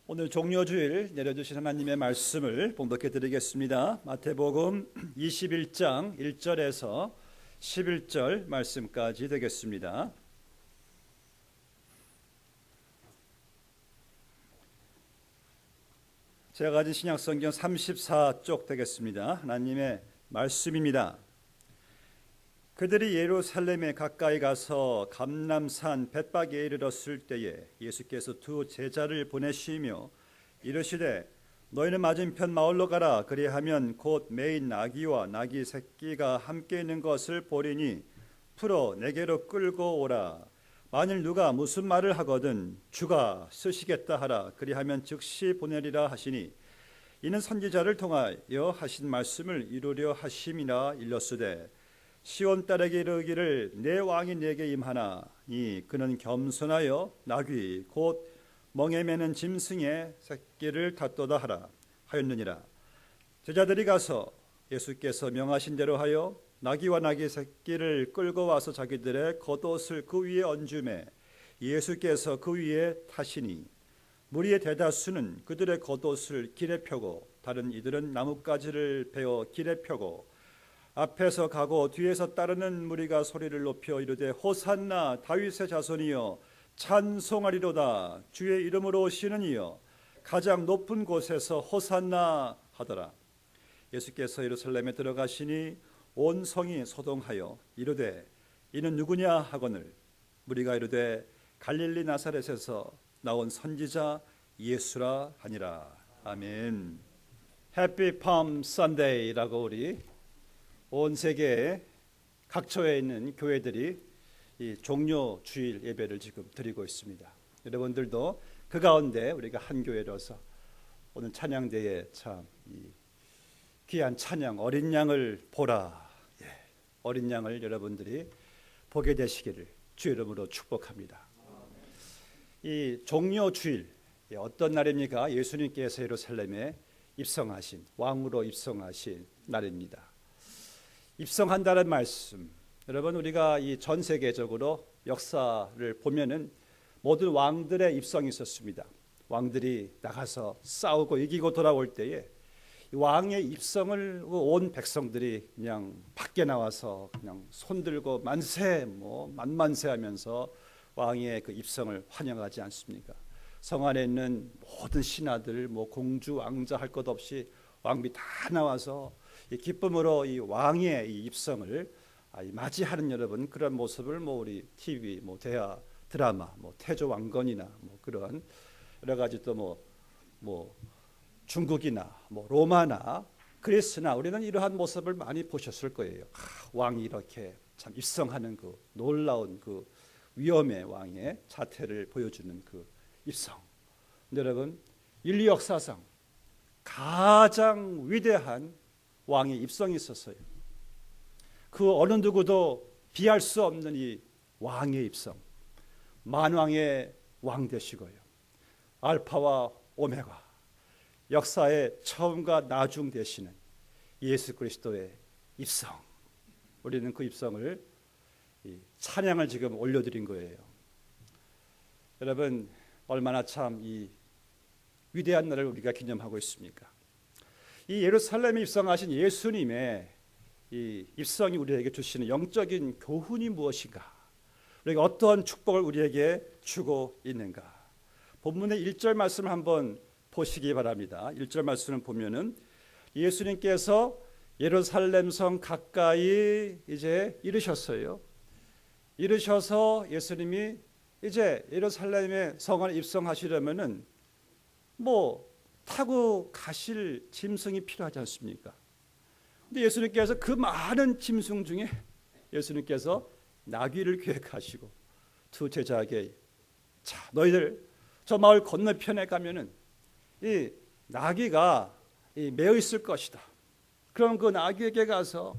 오늘 종료주일 내려주신 하나님의 말씀을 봉독해 드리겠습니다. 마태복음 21장 1절에서 11절 말씀까지 되겠습니다. 제가 가진 신약성경 34쪽 되겠습니다. 하나님의 말씀입니다. 그들이 예루살렘에 가까이 가서 감람산 벳박에 이르렀을 때에 예수께서 두 제자를 보내시며 이르시되 너희는 맞은편 마을로 가라. 그리하면 곧 매인 나귀와 나귀 새끼가 함께 있는 것을 보리니 풀어 내게로 끌고 오라. 만일 누가 무슨 말을 하거든 주가 쓰시겠다 하라. 그리하면 즉시 보내리라 하시니 이는 선지자를 통하여 하신 말씀을 이루려 하심이라. 일렀으되 시온 딸에게 이르기를 내 왕이 내게 임하나니 그는 겸손하여 나귀 곧 멍에 매는 짐승의 새끼를 탔도다 하라 하였느니라. 제자들이 가서 예수께서 명하신 대로 하여 나귀와 나귀 새끼를 끌고 와서 자기들의 겉옷을 그 위에 얹음에 예수께서 그 위에 타시니 무리의 대다수는 그들의 겉옷을 길에 펴고 다른 이들은 나뭇가지를 베어 길에 펴고 앞에서 가고 뒤에서 따르는 무리가 소리를 높여 이르되 호산나 다윗의 자손이여 찬송하리로다. 주의 이름으로 오시는 이여 가장 높은 곳에서 호산나 하더라. 예수께서 예루살렘에 들어가시니 온 성이 소동하여 이르되 이는 누구냐 하거늘 무리가 이르되 갈릴리 나사렛에서 나온 선지자 예수라 하니라. 아멘. 해피 팜 선데이라고 우리 온 세계 각처에 있는 교회들이 이 종료 주일 예배를 지금 드리고 있습니다. 여러분들도 그 가운데 우리가 한 교회로서 오늘 찬양대에 참 귀한 찬양 어린 양을 보라. 어린 양을 여러분들이 보게 되시기를 주 이름으로 축복합니다. 이 종료 주일 어떤 날입니까? 예수님께서 예루살렘에 입성하신 왕으로 입성하신 날입니다. 입성한다는 말씀, 여러분 우리가 이 전 세계적으로 역사를 보면은 모든 왕들의 입성이 있었습니다. 왕들이 나가서 싸우고 이기고 돌아올 때에 왕의 입성을 온 백성들이 그냥 밖에 나와서 그냥 손들고 만세 만만세하면서 왕의 그 입성을 환영하지 않습니까? 성 안에 있는 모든 신하들 공주 왕자 할 것 없이 왕비 다 나와서 이 기쁨으로 이 왕의 이 입성을 맞이하는 여러분 그런 모습을 우리 TV 대하 드라마 태조 왕건이나 그런 여러 가지 또 중국이나 로마나 그리스나 우리는 이러한 모습을 많이 보셨을 거예요. 왕이 이렇게 참 입성하는 그 놀라운 그 위엄의 왕의 자태를 보여주는 그 입성. 근데 여러분 인류 역사상 가장 위대한 왕의 입성이 있었어요. 그 어느 누구도 비할 수 없는 이 왕의 입성. 만왕의 왕 되시고요. 알파와 오메가 역사의 처음과 나중 되시는 예수 그리스도의 입성. 우리는 그 입성을 찬양을 지금 올려드린 거예요. 여러분 얼마나 참 이 위대한 날을 우리가 기념하고 있습니까? 이 예루살렘에 입성하신 예수님의 이 입성이 우리에게 주시는 영적인 교훈이 무엇인가? 우리가 어떠한 축복을 우리에게 주고 있는가? 본문의 1절 말씀을 한번 보시기 바랍니다. 1절 말씀을 보면은 예수님께서 예루살렘 성 가까이 이제 이르셨어요. 이르셔서 예수님이 이제 예루살렘의 성을 입성하시려면은 타고 가실 짐승이 필요하지 않습니까? 근데 예수님께서 그 많은 짐승 중에 예수님께서 나귀를 계획하시고 두 제자에게 자 너희들 저 마을 건너편에 가면은 이 나귀가 매어 있을 것이다. 그럼 그 나귀에게 가서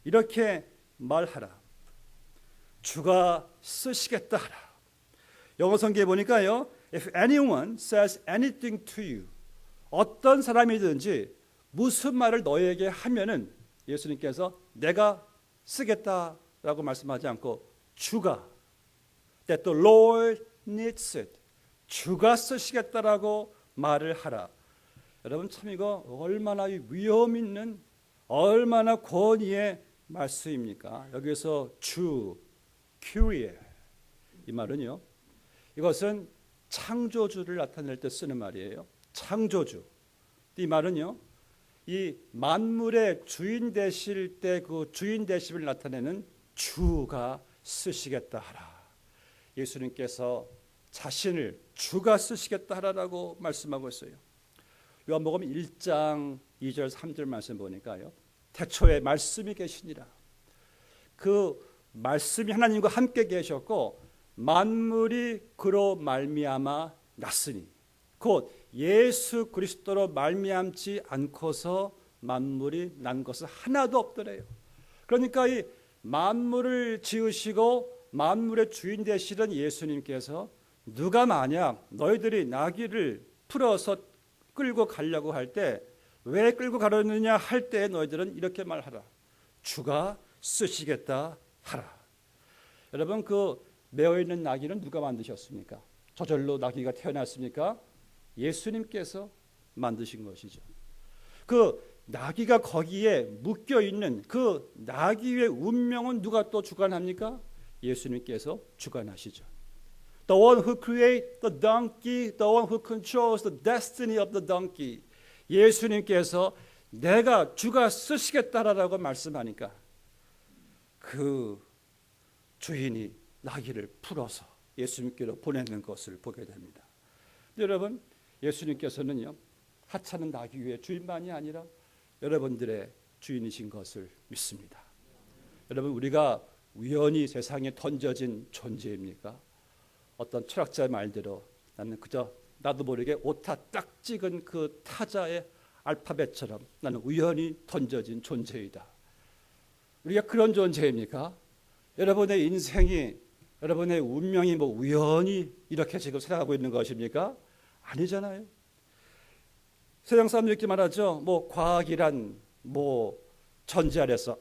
이렇게 말하라. 주가 쓰시겠다 하라. 영어 성경에 보니까요. If anyone says anything to you, 어떤 사람이든지 무슨 말을 너에게 하면은 예수님께서 내가 쓰겠다라고 말씀하지 않고 주가 that the Lord needs it. 주가 쓰시겠다라고 말을 하라. 여러분 참 이거 얼마나 위험 있는 얼마나 권위의 말씀입니까? 여기서 주, 큐리에 이 말은요. 이것은 창조주를 나타낼 때 쓰는 말이에요. 창조주. 이 말은요. 이 만물의 주인 되실 때 그 주인 되심을 나타내는 주가 쓰시겠다 하라. 예수님께서 자신을 주가 쓰시겠다 하라라고 말씀하고 있어요. 요한복음 1장 2절 3절 말씀 보니까요. 태초에 말씀이 계시니라. 그 말씀이 하나님과 함께 계셨고 만물이 그로 말미암아 났으니 곧 예수 그리스도로 말미암지 않고서 만물이 난 것은 하나도 없더래요. 그러니까 이 만물을 지으시고 만물의 주인 되시던 예수님께서 누가 만약 너희들이 나귀를 풀어서 끌고 가려고 할 때 왜 끌고 가려느냐 할 때 너희들은 이렇게 말하라. 주가 쓰시겠다 하라. 여러분 그 매어 있는 나귀는 누가 만드셨습니까? 저절로 나귀가 태어났습니까? 예수님께서 만드신 것이죠. 그 나귀가 거기에 묶여 있는 그 나귀의 운명은 누가 또 주관합니까? 예수님께서 주관하시죠. The one who created the donkey, the one who controls the destiny of the donkey. 예수님께서 내가 주가 쓰시겠다라고 말씀하니까 그 주인이 나귀를 풀어서 예수님께로 보내는 것을 보게 됩니다. 여러분 예수님께서는요 하찮은 나귀 위의 주인만이 아니라 여러분들의 주인이신 것을 믿습니다. 여러분 우리가 우연히 세상에 던져진 존재입니까? 어떤 철학자의 말대로 나는 그저 나도 모르게 오타 딱 찍은 그 타자의 알파벳처럼 나는 우연히 던져진 존재이다. 우리가 그런 존재입니까? 여러분의 인생이 여러분의 운명이 뭐 우연히 이렇게 지금 살아가고 있는 것입니까? 아니잖아요. 세상 사람들이 이렇게 말하죠. 뭐 과학이란 뭐 전제 아래서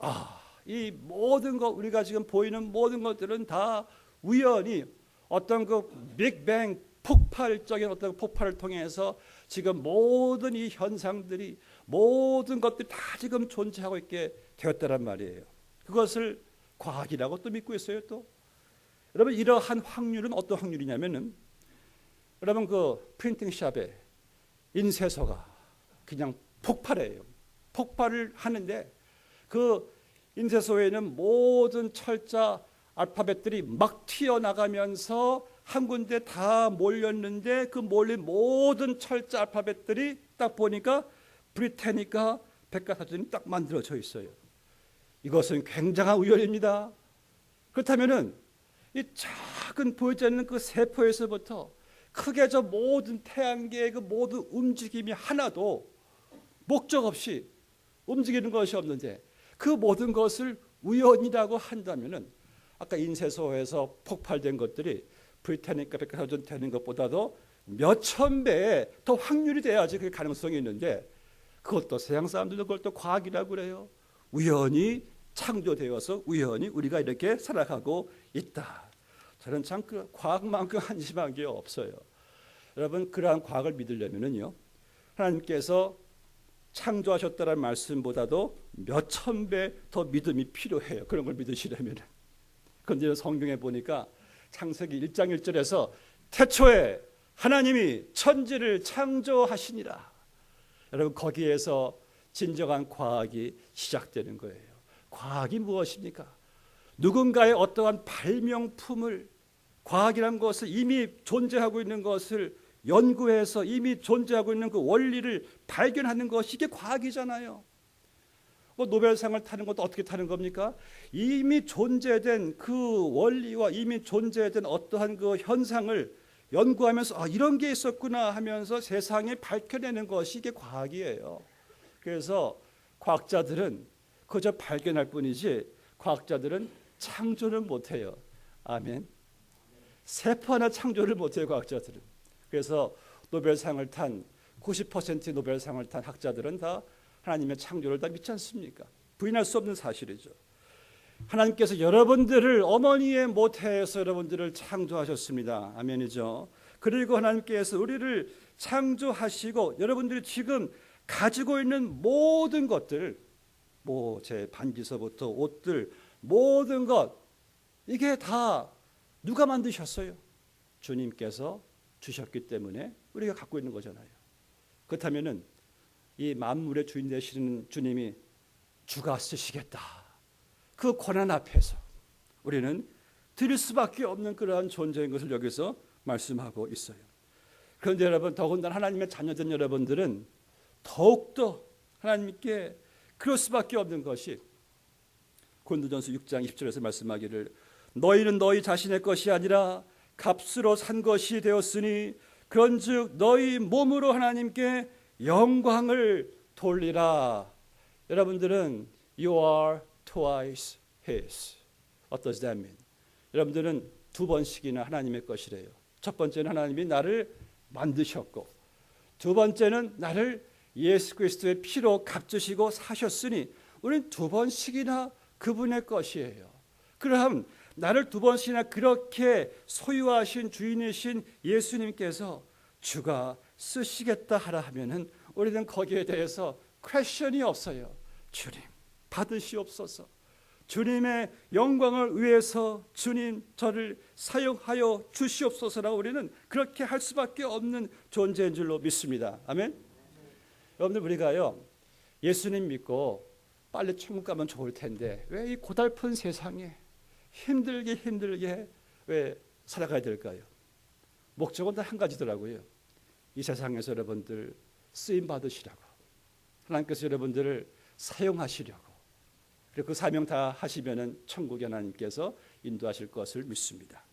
이 모든 것 우리가 지금 보이는 모든 것들은 다 우연히 어떤 그 빅뱅 폭발적인 어떤 폭발을 통해서 지금 모든 이 현상들이 모든 것들이 다 지금 존재하고 있게 되었다란 말이에요. 그것을 과학이라고 또 믿고 있어요. 또 여러분 이러한 확률은 어떤 확률이냐면은 여러분 그 프린팅샵에 인쇄소가 그냥 폭발해요. 폭발을 하는데 그 인쇄소에는 모든 철자 알파벳들이 막 튀어나가면서 한 군데 다 몰렸는데 그 몰린 모든 철자 알파벳들이 딱 보니까 브리타니카 백과사전이 딱 만들어져 있어요. 이것은 굉장한 우연입니다. 그렇다면은 이 작은 보이지 않는 그 세포에서부터 크게 저 모든 태양계의 그 모든 움직임이 하나도 목적 없이 움직이는 것이 없는데 그 모든 것을 우연이라고 한다면은 아까 인쇄소에서 폭발된 것들이 브리타니카 백과사전 되는 것보다도 몇천 배의 더 확률이 돼야지 그 가능성이 있는데 그것도 서양 사람들도 그걸 또 과학이라고 그래요. 우연히 창조되어서 우연히 우리가 이렇게 살아가고 있다. 저는 참 그 과학만큼 한심한 게 없어요. 여러분 그러한 과학을 믿으려면은요 하나님께서 창조하셨다는 말씀보다도 몇천 배 더 믿음이 필요해요. 그런 걸 믿으시려면. 그런데 성경에 보니까 창세기 1장 1절에서 태초에 하나님이 천지를 창조하시니라. 여러분 거기에서 진정한 과학이 시작되는 거예요. 과학이 무엇입니까? 누군가의 어떠한 발명품을 과학이란 것을 이미 존재하고 있는 것을 연구해서 이미 존재하고 있는 그 원리를 발견하는 것이 이게 과학이잖아요. 뭐 노벨상을 타는 것도 어떻게 타는 겁니까? 이미 존재된 그 원리와 이미 존재된 어떠한 그 현상을 연구하면서 이런 게 있었구나 하면서 세상에 밝혀내는 것이 이게 과학이에요. 그래서 과학자들은 그저 발견할 뿐이지 과학자들은 창조는 못해요. 아멘. 세포 하나 창조를 못해요. 과학자들은. 그래서 노벨상을 탄 90% 노벨상을 탄 학자들은 다 하나님의 창조를 다 믿지 않습니까? 부인할 수 없는 사실이죠. 하나님께서 여러분들을 어머니의 모태에서 여러분들을 창조하셨습니다. 아멘이죠. 그리고 하나님께서 우리를 창조하시고 여러분들이 지금 가지고 있는 모든 것들, 뭐 제 반지서부터 옷들, 모든 것, 이게 다 누가 만드셨어요? 주님께서 주셨기 때문에 우리가 갖고 있는 거잖아요. 그렇다면은 이 만물의 주인 되시는 주님이 주가 쓰시겠다, 그 권한 앞에서 우리는 드릴 수밖에 없는 그러한 존재인 것을 여기서 말씀하고 있어요. 그런데 여러분, 더군다나 하나님의 자녀된 여러분들은 더욱더 하나님께 그럴 수밖에 없는 것이 고린도전서 6장 20절에서 말씀하기를 너희는 너희 자신의 것이 아니라 값으로 산 것이 되었으니 그런즉 너희 몸으로 하나님께 영광을 돌리라. 여러분들은 You are twice His. What does that mean? 여러분들은 두 번씩이나 하나님의 것이래요. 첫 번째는 하나님이 나를 만드셨고, 두 번째는 나를 예수 그리스도의 피로 값주시고 사셨으니 우리는 두 번씩이나 그분의 것이에요. 그럼 나를 두 번씩이나 그렇게 소유하신 주인이신 예수님께서 주가 쓰시겠다 하라 하면은 우리는 거기에 대해서 퀘션이 없어요. 주님 받으시옵소서. 주님의 영광을 위해서 주님 저를 사용하여 주시옵소서라고 우리는 그렇게 할 수밖에 없는 존재인 줄로 믿습니다. 아멘. 여러분들, 우리가요 예수님 믿고 빨리 천국 가면 좋을 텐데 왜 이 고달픈 세상에 힘들게 왜 살아가야 될까요? 목적은 다 한 가지더라고요. 이 세상에서 여러분들 쓰임 받으시라고, 하나님께서 여러분들을 사용하시려고, 그리고 그 사명 다 하시면은 천국에 하나님께서 인도하실 것을 믿습니다.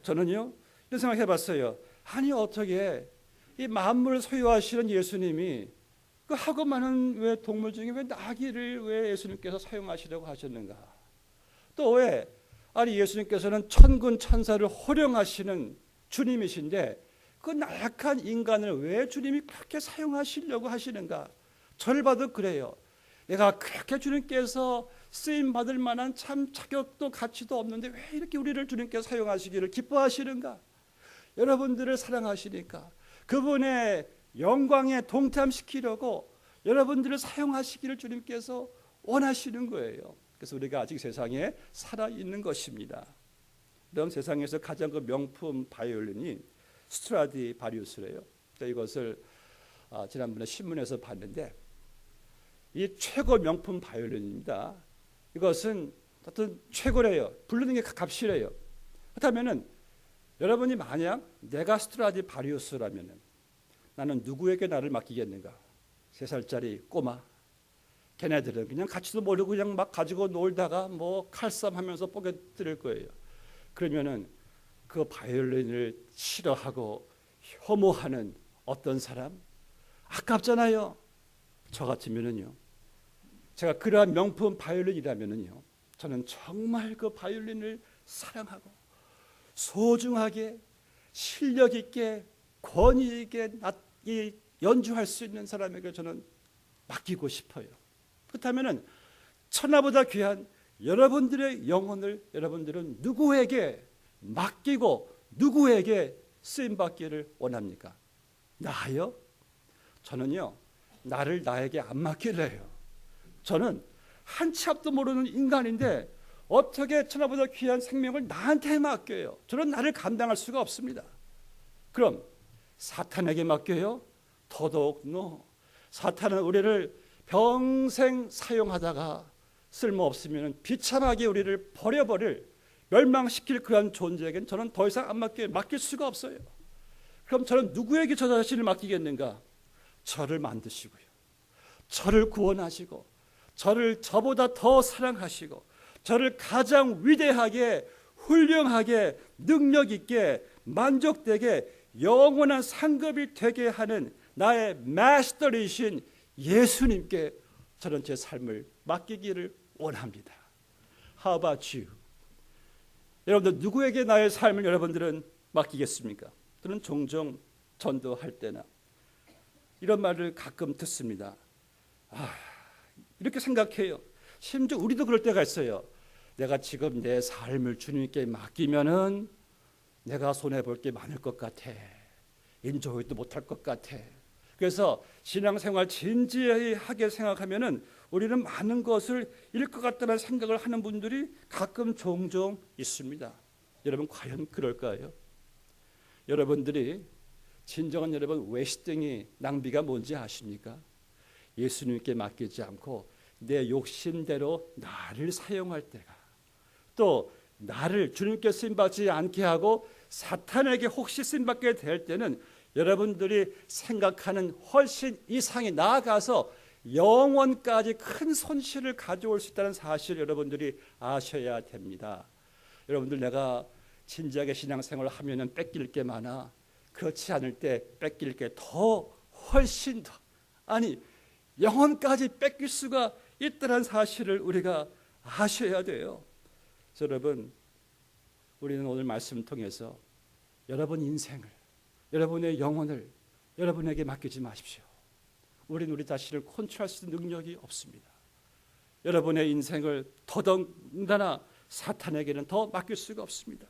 저는요 이런 생각해봤어요. 아니 어떻게 이 만물을 소유하시는 예수님이 그 하고 많은 왜 동물 중에 왜 나귀를 왜 예수님께서 사용하시려고 하셨는가? 또 왜 아니 예수님께서는 천군 천사를 호령하시는 주님이신데 그 나약한 인간을 왜 주님이 그렇게 사용하시려고 하시는가? 저를 봐도 그래요. 내가 그렇게 주님께서 쓰임 받을 만한 참 자격도 가치도 없는데 왜 이렇게 우리를 주님께서 사용하시기를 기뻐하시는가? 여러분들을 사랑하시니까 그분의 영광에 동참시키려고 여러분들을 사용하시기를 주님께서 원하시는 거예요. 그래서 우리가 아직 세상에 살아있는 것입니다. 그럼 세상에서 가장 그 명품 바이올린이 스트라디바리우스래요. 이것을 지난번에 신문에서 봤는데 이 최고 명품 바이올린입니다. 이것은 어떤 최고래요. 부르는 게 값이래요. 그렇다면은 여러분이 만약 내가 스트라디바리우스라면은 나는 누구에게 나를 맡기겠는가? 3살짜리 꼬마. 걔네들은 그냥 가치도 모르고 그냥 막 가지고 놀다가 뭐 칼싸움하면서 뽀개뜨릴 거예요. 그러면은 그 바이올린을 싫어하고 혐오하는 어떤 사람? 아깝잖아요. 저 같으면은요. 제가 그러한 명품 바이올린이라면은요. 저는 정말 그 바이올린을 사랑하고 소중하게 실력 있게 권위 있게 연주할 수 있는 사람에게 저는 맡기고 싶어요. 그렇다면은 천하보다 귀한 여러분들의 영혼을 여러분들은 누구에게 맡기고 누구에게 쓰임 받기를 원합니까? 나요? 저는요 나를 나에게 안 맡길래요. 저는 한 치 앞도 모르는 인간인데 어떻게 천하보다 귀한 생명을 나한테 맡겨요? 저는 나를 감당할 수가 없습니다. 그럼 사탄에게 맡겨요? 더더욱 no. 사탄은 우리를 평생 사용하다가 쓸모없으면 비참하게 우리를 버려버릴, 멸망시킬 그런 존재에게는 저는 더 이상 안 맡길 수가 없어요. 그럼 저는 누구에게 저 자신을 맡기겠는가? 저를 만드시고요, 저를 구원하시고, 저를 저보다 더 사랑하시고, 저를 가장 위대하게, 훌륭하게, 능력 있게, 만족되게, 영원한 상급이 되게 하는 나의 마스터이신 예수님께 저는 제 삶을 맡기기를 원합니다. How about you? 여러분들 누구에게 나의 삶을 여러분들은 맡기겠습니까? 저는 종종 전도할 때나 이런 말을 가끔 듣습니다. 이렇게 생각해요. 심지어 우리도 그럴 때가 있어요. 내가 지금 내 삶을 주님께 맡기면은 내가 손해볼 게 많을 것 같아. 인조이도 못할 것 같아. 그래서 신앙생활 진지하게 생각하면은 우리는 많은 것을 잃을 것 같다는 생각을 하는 분들이 가끔 종종 있습니다. 여러분 과연 그럴까요? 여러분들이 진정한 여러분 웨스팅이 낭비가 뭔지 아십니까? 예수님께 맡기지 않고 내 욕심대로 나를 사용할 때가, 또 나를 주님께 쓰임받지 않게 하고 사탄에게 혹시 쓰임받게 될 때는 여러분들이 생각하는 훨씬 이상이 나아가서 영원까지 큰 손실을 가져올 수 있다는 사실을 여러분들이 아셔야 됩니다. 여러분들 내가 진지하게 신앙생활을 하면 뺏길 게 많아. 그렇지 않을 때 뺏길 게 더 훨씬 더, 아니 영혼까지 뺏길 수가 있다는 사실을 우리가 아셔야 돼요. 그래서 여러분 우리는 오늘 말씀을 통해서 여러분 인생을, 여러분의 영혼을 여러분에게 맡기지 마십시오. 우리는 우리 자신을 컨트롤할 수 있는 능력이 없습니다. 여러분의 인생을 더더군다나 사탄에게는 더 맡길 수가 없습니다.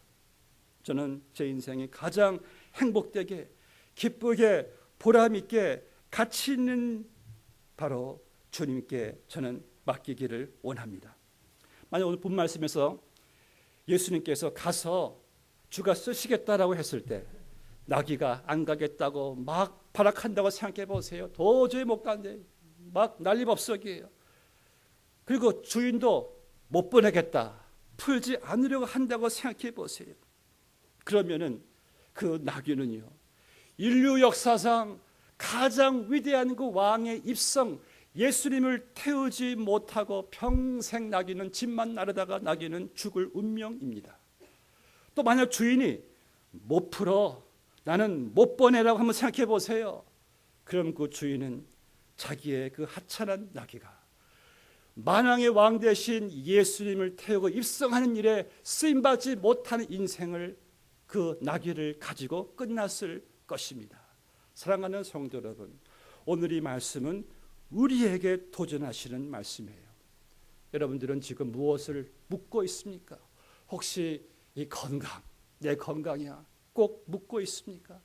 저는 제 인생이 가장 행복되게, 기쁘게, 보람있게, 가치 있는 바로 주님께 저는 맡기기를 원합니다. 만약 오늘 본 말씀에서 예수님께서 가서 주가 쓰시겠다라고 했을 때 나귀가 안 가겠다고 막 발악한다고 생각해 보세요. 도저히 못 간대. 막 난리법석이에요. 그리고 주인도 못 보내겠다, 풀지 않으려고 한다고 생각해 보세요. 그러면은 그 나귀는요, 인류 역사상 가장 위대한 그 왕의 입성 예수님을 태우지 못하고 평생 나귀는 집만 나르다가 나귀는 죽을 운명입니다. 또 만약 주인이 못 풀어, 나는 못 보내라고 한번 생각해 보세요. 그럼 그 주인은 자기의 그 하찮은 나귀가 만왕의 왕 대신 예수님을 태우고 입성하는 일에 쓰임받지 못하는 인생을, 그 나귀를 가지고 끝났을 것입니다. 사랑하는 성도 여러분, 오늘 이 말씀은 우리에게 도전하시는 말씀이에요. 여러분들은 지금 무엇을 묻고 있습니까? 혹시 이 건강, 내 건강이야 꼭 묻고 있습니까?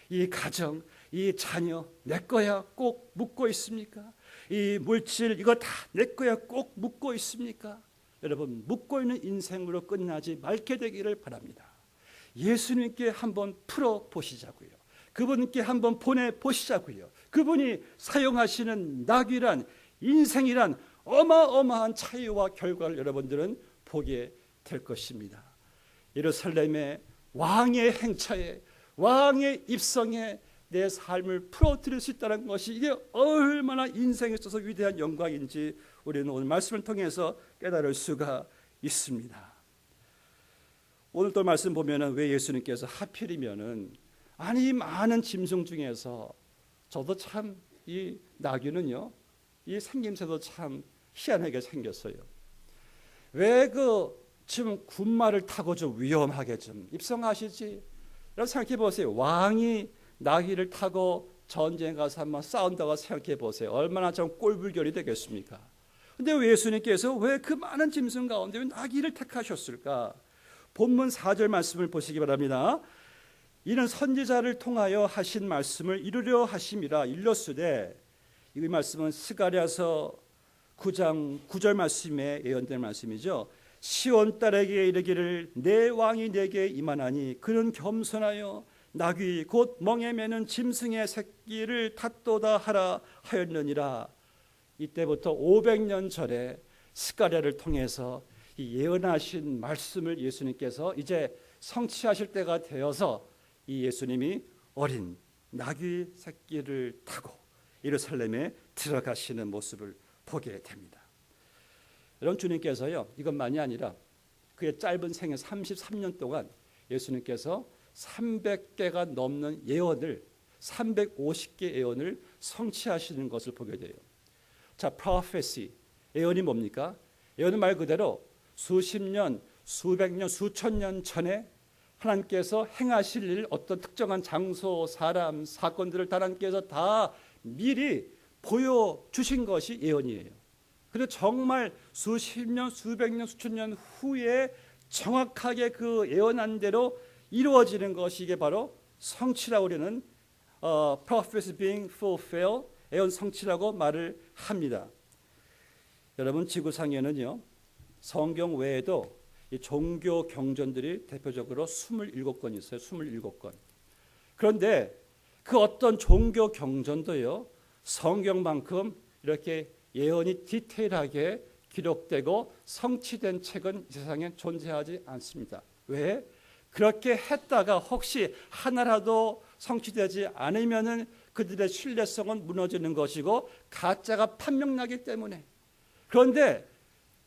이 가정, 이 자녀 내 거야 꼭 묻고 있습니까? 이 물질 이거 다 내 거야 꼭 묻고 있습니까? 여러분 묻고 있는 인생으로 끝나지 말게 되기를 바랍니다. 예수님께 한번 풀어보시자고요. 그분께 한번 보내보시자고요. 그분이 사용하시는 낙이란, 인생이란 어마어마한 차이와 결과를 여러분들은 보게 될 것입니다. 예루살렘의 왕의 행차에, 왕의 입성에 내 삶을 풀어드릴 수 있다는 것이 이게 얼마나 인생에 있어서 위대한 영광인지 우리는 오늘 말씀을 통해서 깨달을 수가 있습니다. 오늘 또 말씀 보면은 왜 예수님께서 하필이면은, 아니 많은 짐승 중에서 저도 참 이 나귀는요, 이 생김새도 참 희한하게 생겼어요. 왜 지금 군마를 타고 좀 위험하게 좀 입성하시지? 여러분 생각해 보세요. 왕이 나귀를 타고 전쟁에 가서 한번 싸운다고 생각해 보세요. 얼마나 좀 꼴불견이 되겠습니까? 근데 왜 예수님께서 왜 그 많은 짐승 가운데 왜 나귀를 택하셨을까? 본문 4절 말씀을 보시기 바랍니다. 이는 선지자를 통하여 하신 말씀을 이루려 하심이라 일렀으되, 이 말씀은 스가랴서 9장 9절 말씀에 예언된 말씀이죠. 시온 딸에게 이르기를 내 왕이 내게 임하나니 그는 겸손하여 나귀 곧 멍에 매는 짐승의 새끼를 탓도다 하라 하였느니라. 이때부터 500년 전에 스가랴를 통해서 이 예언하신 말씀을 예수님께서 이제 성취하실 때가 되어서 이 예수님이 어린 나귀 새끼를 타고 예루살렘에 들어가시는 모습을 보게 됩니다. 여러분 주님께서요, 이것만이 아니라 그의 짧은 생애 33년 동안 예수님께서 300개가 넘는 예언을, 350개 예언을 성취하시는 것을 보게 돼요. 자, prophecy, 예언이 뭡니까? 예언은 말 그대로 수십 년, 수백 년, 수천 년 전에 하나님께서 행하실 일, 어떤 특정한 장소, 사람, 사건들을 하나님께서 다 미리 보여주신 것이 예언이에요. 근데 정말 수십 년, 수백 년, 수천 년 후에 정확하게 그 예언한 대로 이루어지는 것이 이게 바로 성취라고 우리는 prophecy being fulfilled, 예언 성취라고 말을 합니다. 여러분, 지구상에는요, 성경 외에도 이 종교 경전들이 대표적으로 27권 있어요. 27권. 그런데 그 어떤 종교 경전도요, 성경만큼 이렇게 예언이 디테일하게 기록되고 성취된 책은 이 세상에 존재하지 않습니다. 왜? 그렇게 했다가 혹시 하나라도 성취되지 않으면은 그들의 신뢰성은 무너지는 것이고 가짜가 판명나기 때문에. 그런데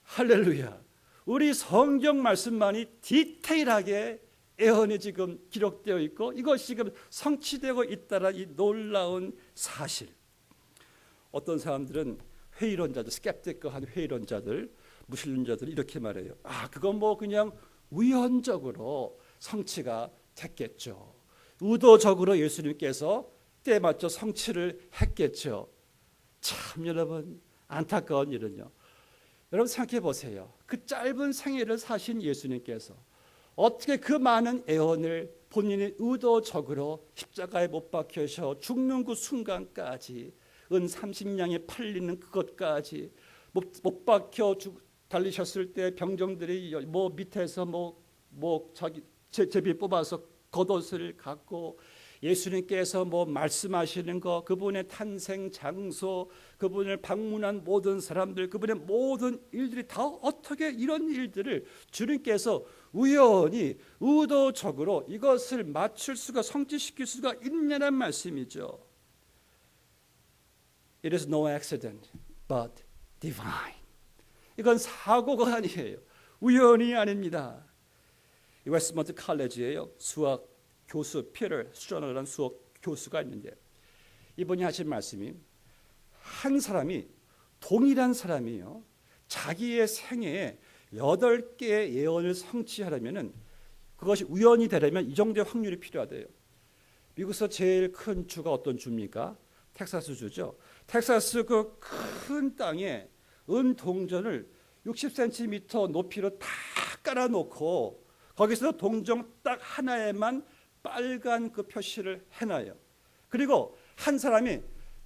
할렐루야, 우리 성경 말씀만이 디테일하게 예언이 지금 기록되어 있고 이것이 지금 성취되고 있다는 이 놀라운 사실. 어떤 사람들은 회의론자들, 스캡틱한 회의론자들, 무신론자들이 이렇게 말해요. 그건 뭐 그냥 우연적으로 성취가 됐겠죠. 의도적으로 예수님께서 때에 맞춰 성취를 했겠죠. 참 여러분, 안타까운 일은요, 여러분 생각해 보세요. 그 짧은 생애를 사신 예수님께서 어떻게 그 많은 예언을 본인이 의도적으로 십자가에 못 박혀서 죽는 그 순간까지, 은 30냥에 팔리는 그것까지, 못 박혀 달리셨을 때 병정들이 뭐 밑에서 자기 제비 뽑아서 겉옷을 갖고 예수님께서 뭐 말씀하시는 거, 그분의 탄생 장소, 그분을 방문한 모든 사람들, 그분의 모든 일들이 다 어떻게 이런 일들을 주님께서 우연히 의도적으로 이것을 맞출 수가, 성취시킬 수가 있냐는 말씀이죠. It is no accident but divine. 이건 사고가 아니에요. 우연이 아닙니다. 웨스트먼트 칼레지에요, 수학 교수 피터 스트러너라는 수학 교수가 있는데 이분이 하신 말씀이, 한 사람이, 동일한 사람이요, 자기의 생애에 8개의 예언을 성취하려면은, 그것이 우연이 되려면 이 정도의 확률이 필요하대요. 미국에서 제일 큰 주가 어떤 주입니까? 텍사스 주죠. 텍사스 그 큰 땅에 은 동전을 60cm 높이로 다 깔아놓고 거기서 동전 딱 하나에만 빨간 그 표시를 해놔요. 그리고 한 사람이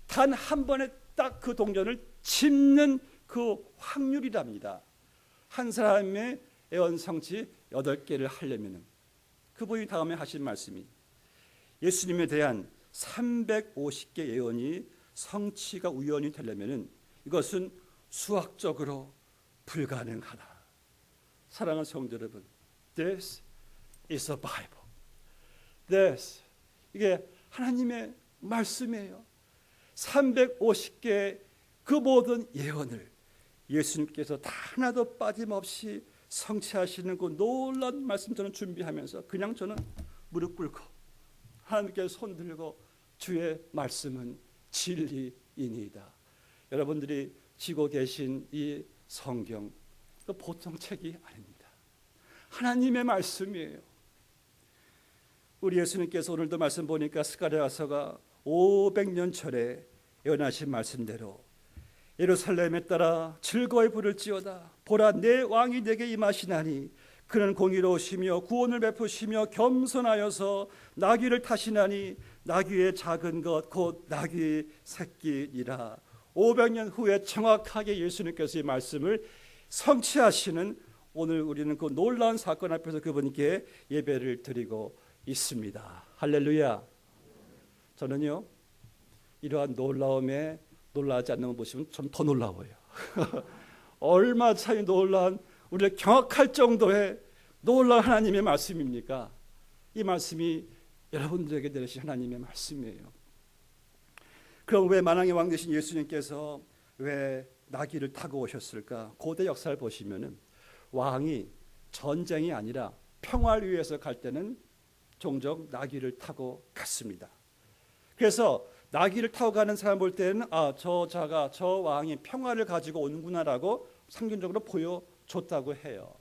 단 한 번에 딱 그 동전을 짚는 그 확률이랍니다. 한 사람의 예언 성취 8개를 하려면은, 그분이 다음에 하신 말씀이, 예수님에 대한 350개 예언이 성취가 우연히 되려면은 이것은 수학적으로 불가능하다. 사랑하는 성도 여러분, This is a Bible. This, 이게 하나님의 말씀이에요. 350개 그 모든 예언을 예수님께서 다 하나도 빠짐없이 성취하시는 그 놀라운 말씀 저는 준비하면서 그냥 저는 무릎 꿇고 하나님께 손 들고 주의 말씀은 진리이니이다. 여러분들이 지고 계신 이 성경, 보통 책이 아닙니다. 하나님의 말씀이에요. 우리 예수님께서 오늘도 말씀 보니까 스가랴서가 500년 전에 예언하신 말씀대로 예루살렘에 따라 즐거이 부를지어다. 보라, 내 왕이 내게 임하시나니 그는 공의로우시며 구원을 베푸시며 겸손하여서 나귀를 타시나니 나귀의 작은 것 곧 나귀 새끼니라. 500년 후에 정확하게 예수님께서 이 말씀을 성취하시는 오늘 우리는 그 놀라운 사건 앞에서 그분께 예배를 드리고 있습니다. 할렐루야. 저는요, 이러한 놀라움에 놀라지 않는 걸 보시면 좀 더 놀라워요. 얼마 차이 놀라운, 우리를 경악할 정도의 놀라운 하나님의 말씀입니까? 이 말씀이 여러분들에게 내리신 하나님의 말씀이에요. 그럼 왜 만왕의 왕 되신 예수님께서 왜 나귀를 타고 오셨을까? 고대 역사를 보시면은 왕이 전쟁이 아니라 평화를 위해서 갈 때는 종종 나귀를 타고 갔습니다. 그래서 나귀를 타고 가는 사람 볼 때는 저 왕이 평화를 가지고 오는구나라고 상징적으로 보여줬다고 해요.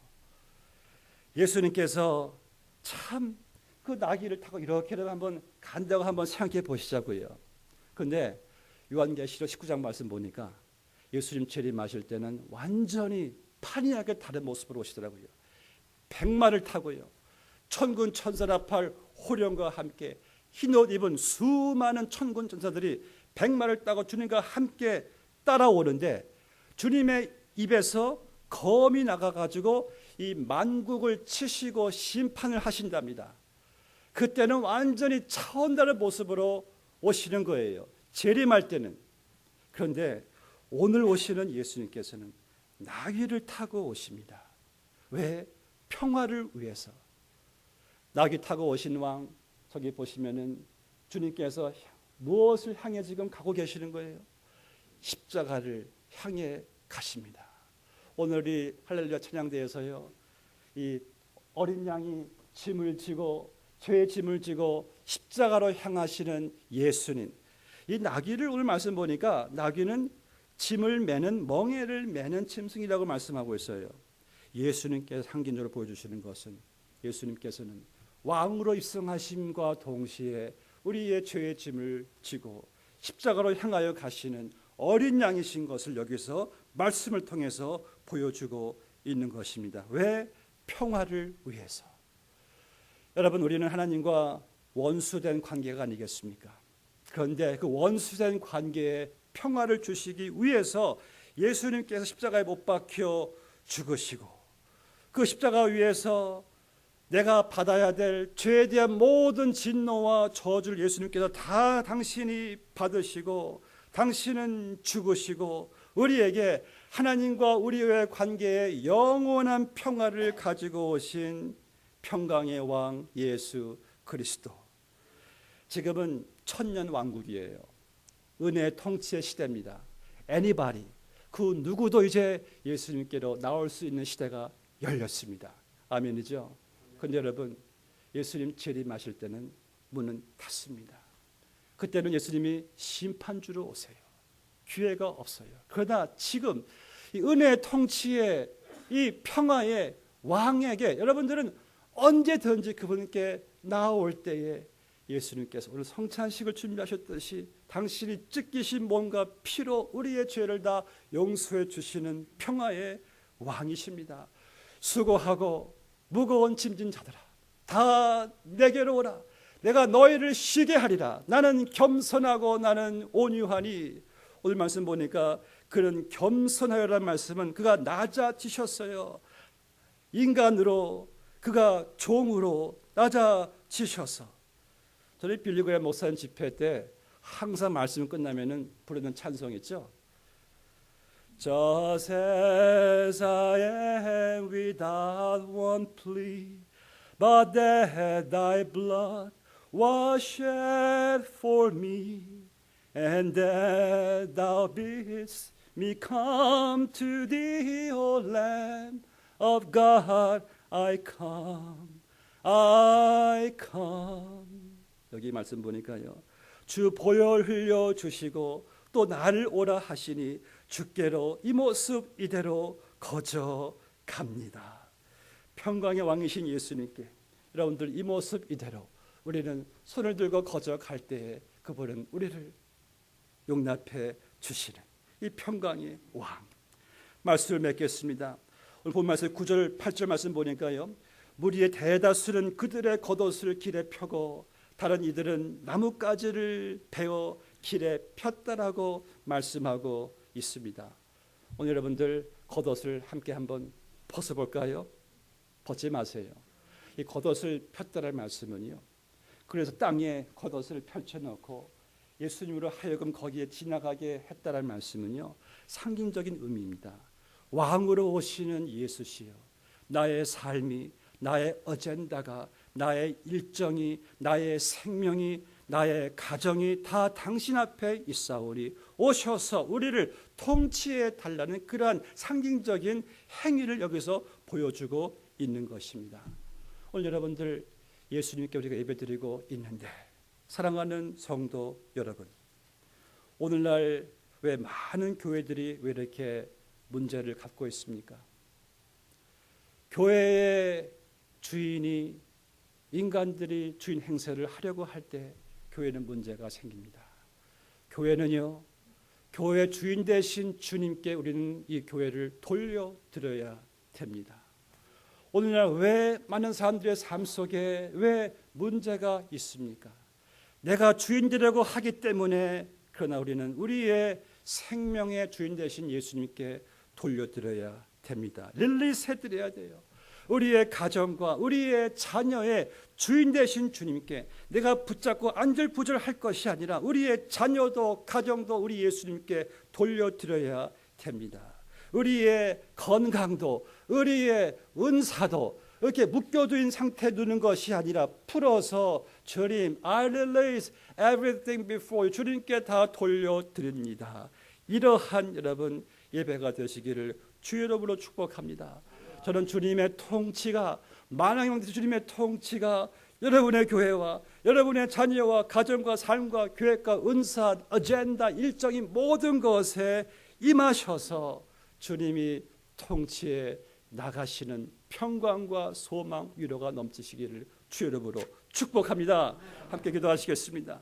예수님께서 참 그 나귀를 타고 이렇게 한번 간다고 한번 생각해 보시자고요. 근데 요한계시록 19장 말씀 보니까 예수님 재림하실 때는 완전히 판이하게 다른 모습으로 오시더라고요. 백마를 타고요. 천군 천사나팔 호령과 함께 흰옷 입은 수많은 천군 천사들이 백마를 타고 주님과 함께 따라오는데 주님의 입에서 검이 나가가지고 이 만국을 치시고 심판을 하신답니다. 그때는 완전히 차원다른 모습으로 오시는 거예요. 재림할 때는. 그런데 오늘 오시는 예수님께서는 나귀를 타고 오십니다. 왜? 평화를 위해서. 나귀 타고 오신 왕, 저기 보시면은 주님께서 무엇을 향해 지금 가고 계시는 거예요? 십자가를 향해 가십니다. 오늘 이 할렐루야 찬양대에서요, 이 어린 양이 짐을 지고 죄의 짐을 지고 십자가로 향하시는 예수님. 이 나귀를 오늘 말씀 보니까 나귀는 짐을 매는 멍에를 매는 짐승이라고 말씀하고 있어요. 예수님께서 상징적으로 보여주시는 것은 예수님께서는 왕으로 입성하심과 동시에 우리의 죄의 짐을 지고 십자가로 향하여 가시는 어린 양이신 것을 여기서 말씀을 통해서 보여주고 있는 것입니다. 왜? 평화를 위해서. 여러분, 우리는 하나님과 원수된 관계가 아니겠습니까? 그런데 그 원수된 관계에 평화를 주시기 위해서 예수님께서 십자가에 못 박혀 죽으시고 그 십자가 위에서 내가 받아야 될 죄에 대한 모든 진노와 저주를 예수님께서 다 당신이 받으시고 당신은 죽으시고 우리에게 하나님과 우리의 관계에 영원한 평화를 가지고 오신 평강의 왕 예수 그리스도. 지금은 천년 왕국이에요. 은혜의 통치의 시대입니다. Anybody, 그 누구도 이제 예수님께로 나올 수 있는 시대가 열렸습니다. 아멘이죠. 그런데 여러분, 예수님 재림하실 때는 문은 닫습니다. 그때는 예수님이 심판주로 오세요. 기회가 없어요. 그러나 지금 이 은혜의 통치의 이 평화의 왕에게 여러분들은 언제든지 그분께 나올 때에 예수님께서 오늘 성찬식을 준비하셨듯이 당신이 찢기신 몸과 피로 우리의 죄를 다 용서해 주시는 평화의 왕이십니다. 수고하고 무거운 짐진 자들아 다 내게로 오라. 내가 너희를 쉬게 하리라. 나는 겸손하고 나는 온유하니. 오늘 말씀 보니까 그런 겸손하여라는 말씀은 그가 낮아지셨어요. 인간으로 그가 종으로 낮아지셔서. 저희 빌리그의 목사님 집회 때 항상 말씀 끝나면은 부르는 찬송 있죠. Just as I am without one plea, but that thy blood was shed for me, and that thou bidst me come to thee, O Lamb of God, I come, I come. 여기 말씀 보니까요. 주 보혈 흘려 주시고 또 나를 오라 하시니 주께로 이 모습 이대로 거저 갑니다. 평강의 왕이신 예수님께 여러분들 이 모습 이대로 우리는 손을 들고 거저 갈 때에 그분은 우리를 용납해 주시는 이 평강의 왕. 말씀을 맺겠습니다. 오늘 본 말씀 9절 8절 말씀 보니까요. 무리의 대다수는 그들의 겉옷을 길에 펴고 다른 이들은 나뭇가지를 베어 길에 폈다라고 말씀하고 있습니다. 오늘 여러분들 겉옷을 함께 한번 벗어볼까요? 벗지 마세요. 이 겉옷을 폈다라는 말씀은요. 그래서 땅에 겉옷을 펼쳐놓고 예수님으로 하여금 거기에 지나가게 했다라는 말씀은요. 상징적인 의미입니다. 왕으로 오시는 예수시여 나의 삶이 나의 어젠다가 나의 일정이 나의 생명이 나의 가정이 다 당신 앞에 있사오니 오셔서 우리를 통치해 달라는 그러한 상징적인 행위를 여기서 보여주고 있는 것입니다. 오늘 여러분들 예수님께 우리가 예배드리고 있는데 사랑하는 성도 여러분, 오늘날 왜 많은 교회들이 왜 이렇게 문제를 갖고 있습니까? 교회의 주인이 인간들이 주인 행세를 하려고 할 때 교회는 문제가 생깁니다. 교회는요 교회 주인 되신 주님께 우리는 이 교회를 돌려드려야 됩니다. 오늘날 왜 많은 사람들의 삶 속에 왜 문제가 있습니까? 내가 주인 되려고 하기 때문에. 그러나 우리는 우리의 생명의 주인 되신 예수님께 돌려드려야 됩니다. 릴리스해드려야 돼요. 우리의 가정과 우리의 자녀의 주인 되신 주님께 내가 붙잡고 안절부절할 것이 아니라 우리의 자녀도 가정도 우리 예수님께 돌려드려야 됩니다. 우리의 건강도 우리의 은사도 이렇게 묶여두인 상태에 두는 것이 아니라 풀어서 주님, I release everything before you. 주님께 다 돌려드립니다. 이러한 여러분 예배가 되시기를 주의 이름으로 축복합니다. 저는 주님의 통치가, 만왕의 주님의 통치가 여러분의 교회와 여러분의 자녀와 가정과 삶과 계획과 은사, 어젠다, 일정인 모든 것에 임하셔서 주님이 통치에 나가시는 평강과 소망, 위로가 넘치시기를 주의 이름으로 축복합니다. 함께 기도하시겠습니다.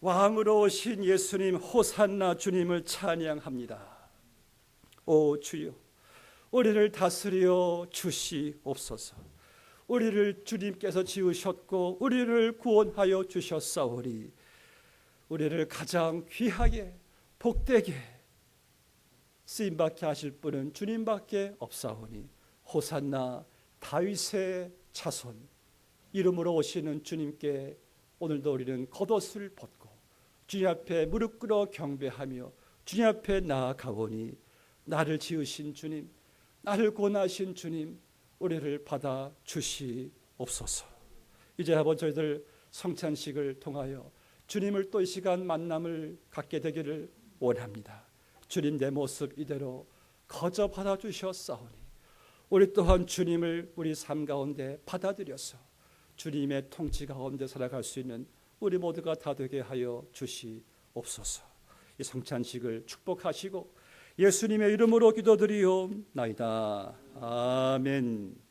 왕으로 오신 예수님 호산나 주님을 찬양합니다. 오 주여, 우리를 다스려 주시옵소서. 우리를 주님께서 지으셨고 우리를 구원하여 주셨사오니 우리를 가장 귀하게 복되게 쓰임받게 하실 분은 주님밖에 없사오니 호산나 다윗의 자손 이름으로 오시는 주님께 오늘도 우리는 겉옷을 벗고 주님 앞에 무릎 꿇어 경배하며 주님 앞에 나아가오니 나를 지으신 주님, 나를 구원하신 주님, 우리를 받아 주시옵소서. 이제 한번 저희들 성찬식을 통하여 주님을 또 이 시간 만남을 갖게 되기를 원합니다. 주님 내 모습 이대로 거저 받아 주셨사오니 우리 또한 주님을 우리 삶 가운데 받아들여서 주님의 통치 가운데 살아갈 수 있는 우리 모두가 다 되게 하여 주시옵소서. 이 성찬식을 축복하시고 예수님의 이름으로 기도드리옵나이다. 아멘.